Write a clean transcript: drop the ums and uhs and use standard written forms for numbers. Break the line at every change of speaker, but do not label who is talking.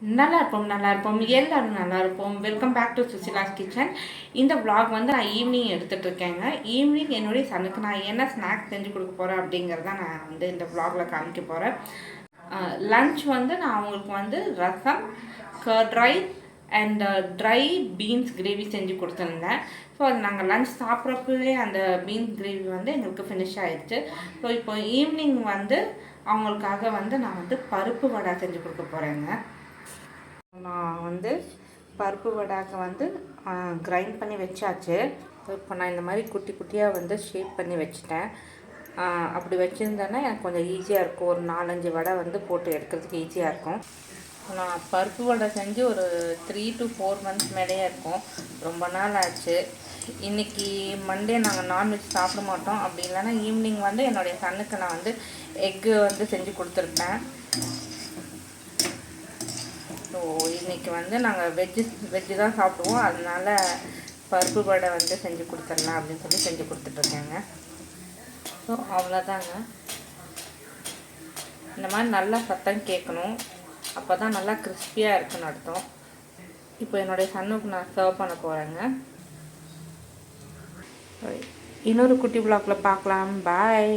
நல்லா இருப்போம் எல்லாரும் நல்லா இருப்போம். Welcome back to Susila's kitchen. இந்த vlog வந்து நான் ஈவினிங் எடுத்துகிட்டு இருக்கேங்க. ஈவினிங் என்னுடைய சனுக்கு நான் என்ன ஸ்நாக்ஸ் செஞ்சு கொடுக்க போகிறேன் அப்படிங்கிறத நான் வந்து இந்த vlogல காமிக்க போகிறேன். லன்ச் வந்து நான் அவங்களுக்கு வந்து rasam, curd rice and dry beans gravy செஞ்சு கொடுத்துருந்தேன். ஸோ அது நாங்கள் லன்ச் சாப்பிட்றப்பவே அந்த பீன்ஸ் கிரேவி வந்து எங்களுக்கு ஃபினிஷ் ஆயிடுச்சு. ஸோ இப்போ ஈவினிங் வந்து அவங்களுக்காக வந்து நான் வந்து பருப்பு வடை செஞ்சு கொடுக்க போகிறேங்க. நான் வந்து பருப்பு வடைக்கு வந்து கிரைண்ட் பண்ணி வச்சாச்சு. இப்போ நான் இந்த மாதிரி குட்டி குட்டியாக வந்து ஷேப் பண்ணி வச்சுட்டேன். அப்படி வச்சுருந்தேன்னா எனக்கு கொஞ்சம் ஈஸியாக இருக்கும். ஒரு 4-5 வடை வந்து போட்டு எடுக்கிறதுக்கு ஈஸியாக இருக்கும். நான் பருப்பு வடை செஞ்சு ஒரு 3 to 4 months மேலேயே இருக்கும். ரொம்ப நாள் ஆச்சு. இன்றைக்கி மண்டே நாங்கள் நான்வெஜ் சாப்பிட மாட்டோம். அப்படி இல்லைன்னா ஈவினிங் வந்து என்னுடைய சன்னுக்கு நான் வந்து எக்கு வந்து செஞ்சு கொடுத்துருப்பேன். ஸோ இன்றைக்கி வந்து நாங்கள் வெஜ்ஜு தான் சாப்பிடுவோம். அதனால் பருப்பு வடை வந்து செஞ்சு கொடுத்துடலாம் அப்படின்னு சொல்லி செஞ்சு கொடுத்துட்ருக்கேங்க. ஸோ அவ்வளோதாங்க. இந்த மாதிரி நல்லா சத்தம் கேட்கணும். அப்போ தான் நல்லா கிறிஸ்பியாக இருக்குன்னு அர்த்தம். இப்போ என்னுடைய சன்னுக்கு நான் சர்வ் பண்ண போகிறேங்க. இன்னொரு குட்டி vlogல பார்க்கலாம். பாய்.